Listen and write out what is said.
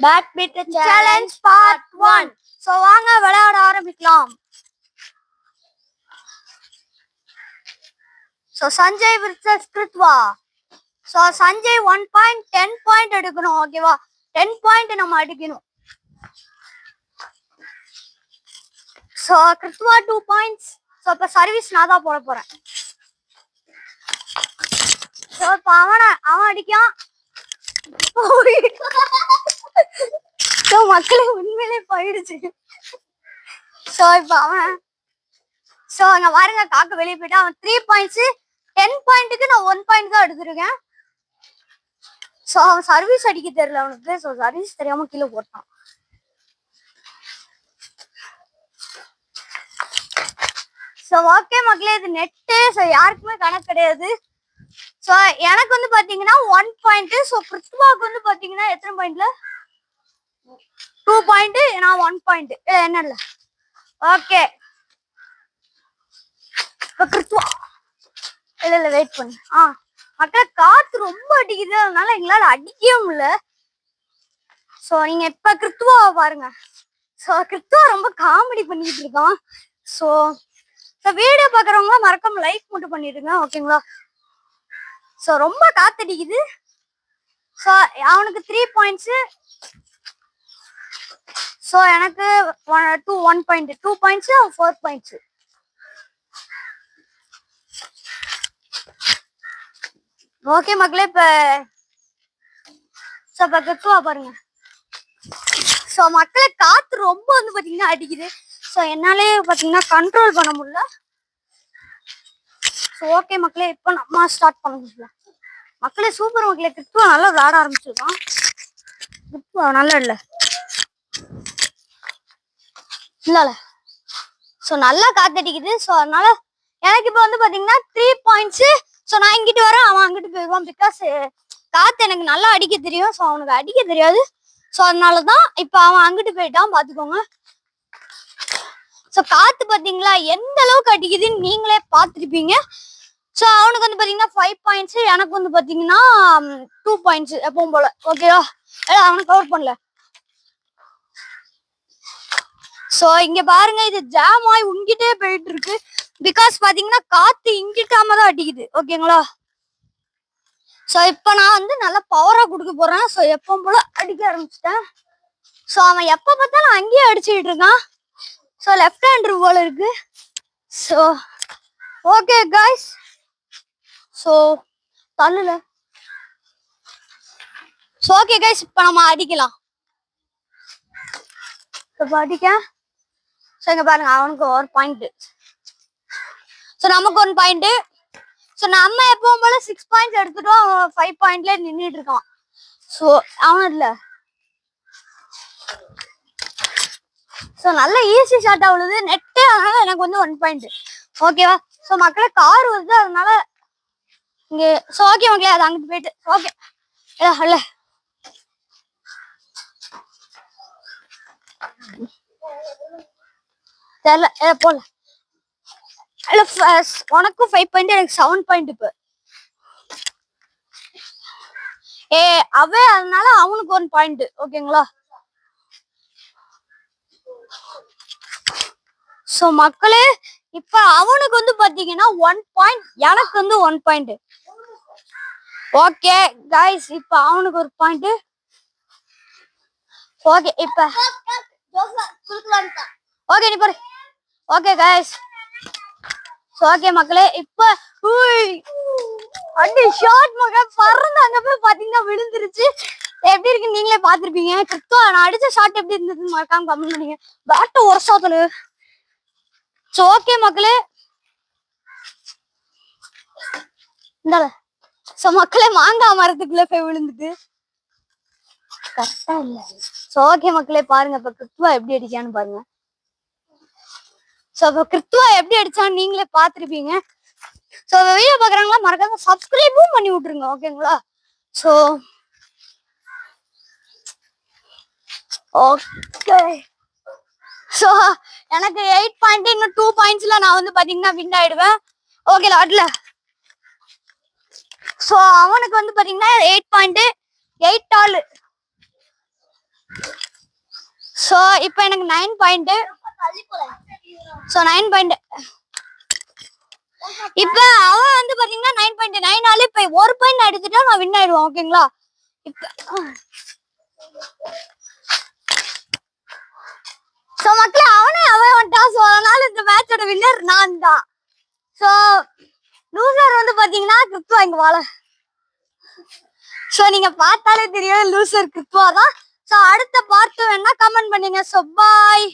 Badminton challenge part 1. So வாங்க விளையாட ஆரம்பிக்கலாம். சோ சஞ்சய் vs கிருத்வா. சோ சஞ்சய் 1 பாயிண்ட் 10 பாயிண்ட் எடுக்கணும். ஓகேவா? 10 பாயிண்ட் நம்ம அடிக்கணும். சோ கிருத்வா 2 பாயிண்ட்ஸ். சோ இப்ப சர்வீஸ் நான் தான் போட போறேன். சோ இப்ப அவன் அடிக்கான். சோ மக்களே உண்மையிலே போயிடுச்சு. சோ இப்ப அவன் சோ அங்க பாருங்க காக்க வெளியே போயிட்டு அவன் 3 பாயிண்ட்ஸ் 10 பாயிண்ட்டுக்கு நான் 1 பாயிண்ட் தான் எடுத்திருக்கேன். சோ அவன் சர்வீஸ் அடிக்க தெரியல அவனுக்கு. சோ சர்வீஸ் தெரியாம கீழே போட்டான். சோ ஓகே மக்களே, இது நெட்டு. சோ யாருக்குமே கணக்கு கிடையாது. சோ எனக்கு வந்து பாத்தீங்கன்னா 1 பாயிண்ட். சோ கிருத்வாக்கு வந்து பாத்தீங்கன்னா எத்தனை பாயிண்ட்ல 2 பாயிண்ட், நான் 1 பாயிண்ட். என்ன இல்ல. ஓகே இப்ப கிருத்வா இல்ல வெயிட் பண்ணு. மக்களே காத்து ரொம்ப அடிக்குது, அதனால எங்களால அடிக்கவே முடியல. சோ நீங்க இப்ப கிருத்வாவை பாருங்க. சோ கிருத்வா ரொம்ப காமெடி பண்ணிட்டு இருக்கான். சோ வீடியோ பாக்குறவங்க மறக்காம லைக் மட்டும் பண்ணிடுங்க, ஓகேங்களா? சோ ரொம்ப காத்தடிக்குது. சோ அவனுக்கு 3 பாயிண்ட்ஸ். சோ எனக்கு 1 பாயிண்ட் 2 பாயிண்ட்ஸ் 4 பாயிண்ட்ஸ். ஓகே மக்களே, இப்ப கிருத்வா பாருங்க. சோ மக்களே காத்து ரொம்ப வந்து பாத்தீங்கன்னா அடிக்குது. சோ என்னாலே பாத்தீங்கன்னா கண்ட்ரோல் பண்ண முடியல. சோ ஓகே மக்களே, இப்ப நம்ம ஸ்டார்ட் பண்ணலாம். மக்களே சூப்பர் மக்களே, கிருத்வா நல்லா விளையாட ஆரம்பிச்சிருக்கான். கிருத்வா நல்லா இல்ல சோ நல்லா காத்தடிக்குது. சோ அதனால எனக்கு இப்ப வந்து பாத்தீங்கன்னா 3 பாயிண்ட்ஸ். சோ நான் இங்கிட்டு வரேன், அவன் அங்கிட்டு போயிடுவான். பிகாஸ் காத்து எனக்கு நல்லா அடிக்க தெரியும். சோ அவனுக்கு அடிக்க தெரியாது. சோ அதனாலதான் இப்ப அவன் அங்கிட்டு போயிட்டான், பாத்துக்கோங்க. சோ காத்து பாத்தீங்களா எந்த அளவுக்கு அடிக்குதுன்னு நீங்களே பாத்துருப்பீங்க. சோ அவனுக்கு வந்து பாத்தீங்கன்னா 5 பாயிண்ட்ஸ், எனக்கு வந்து பாத்தீங்கன்னா 2 பாயிண்ட்ஸ் எப்பவும் போல. ஓகேவா? அவனுக்கு கவர் பண்ணல. சோ இங்க பாருங்க, இது ஜாம் ஆகி உங்கிட்டே போயிட்டு இருக்கு. பிகாஸ் பாத்தீங்கன்னா காத்து இங்கிட்டாம தான் அடிக்குது, ஓகேங்களா? சோ இப்ப நான் வந்து நல்லா பவரா கொடுக்க போறேன். சோ எப்பவும் போல அடிக்க ஆரம்பிச்சிட்டேன். சோ அவன் எப்ப பார்த்தாலும் அங்கேயே அடிச்சுட்டு இருக்கான். சோ லெஃப்ட் ஹேண்டர் போல இருக்கு. சோ ஓகே காய்ஸ், சோ தள்ளுல. சோ ஓகே காய்ஸ், இப்ப நம்ம அடிக்கலாம். இப்ப அடிக்க. சோ இங்க பாருங்க, அவனுக்கு 1 பாயிண்ட். சோ நமக்கு 1 பாயிண்ட். சோ நம்ம எப்பவும் போல 6 பாயிண்ட்ஸ் எடுத்துட்டோம். அவன் 5 பாயிண்ட்ல நின்றுட்டு இருக்கான். சோ அவன் இல்ல. சோ நல்ல ஈஸி ஷாட் ஆகுது நெட்டு. அதனால எனக்கு வந்து 1 பாயிண்ட், ஓகேவா? சோ மக்களே கார் வருது, அதனால இங்க. சோ ஓகே மக்களே, அது அங்கிட்டு போயிட்டு. ஓகே இல்ல தெரியல போல. உனக்கும் 5 பாயிண்ட், எனக்கு 7 பாயிண்ட். இப்ப அதனால அவனுக்கு 1 பாயிண்ட், ஓகேங்களா? சோ மக்களே இப்ப அவனுக்கு வந்து பாத்தீங்கன்னா 1 பாயிண்ட், எனக்கு வந்து 1 பாயிண்ட். ஓகே गाइस, இப்ப அவனுக்கு 1 பாயிண்ட். ஓகே இப்ப ஓகே நீ பாரு. ஓகே गाइस, ஓகே மக்களே இப்ப அடி ஷாட் மகன் பறந்து அங்க போய் பாத்தீங்கன்னா விழுந்துருச்சு. எப்படி இருக்கு நீங்களே பாத்துருப்பீங்க. கிருத்வா நான் அடிச்ச ஷாட் எப்படி இருந்ததுன்னு மறக்காம கமெண்ட் பண்ணுங்க. பேட்ட ஒரு ஷாட்ல. சோ ஓகே மக்களே, இந்தால. சோ மக்களே மாங்காய் மரத்துக்குள்ள போய் விழுந்துட்டு கரெக்டா இல்ல. சோ ஓகே மக்களே பாருங்க, இப்ப கிருத்வா எப்படி அடிச்சான்னு பாருங்க. சோ இப்ப கிருத்வா எப்படி அடிச்சான்னு நீங்களே பாத்துருப்பீங்க. சோ வீடியோ பாக்குறாங்களா மறக்காம சப்ஸ்கிரைபும் பண்ணி விட்டுருங்க, ஓகேங்களா? சோ ஓகே, சோ எனக்கு 8 பாயிண்ட், இன்னும் 2 பாயிண்ட்ஸ்ல நான் வந்து பாத்தீங்கன்னா வின் ஆயிடுவேன், ஓகேல அட்ல. சோ அவனுக்கு வந்து பாத்தீங்கன்னா 8 பாயிண்ட் 8 ஆல். ஸோ இப்போ எனக்கு 9 பாயிண்ட். So 9 point. இப்ப அவன் வந்து பாத்தீங்கன்னா 9.9 ஆல இப்ப 1 பாயிண்ட் எடுத்துட்டா நான் வின் ஆயிடுவேன். ஓகேங்களா? இப்ப சோ மக்களே அவன் வந்துட்டான். சோ அதனால இந்த மேட்சோட வின்னர் நான் தான். சோ லூசர் வந்து பாத்தீங்கன்னா கிறிஸ்துவா இங்க வாழ. சோ நீங்க பார்த்தாலே தெரியும் லூசர் கிறிஸ்துவா தான். சோ அடுத்த பார்ட் வேணா கமெண்ட் பண்ணுங்க. சோ பாய்.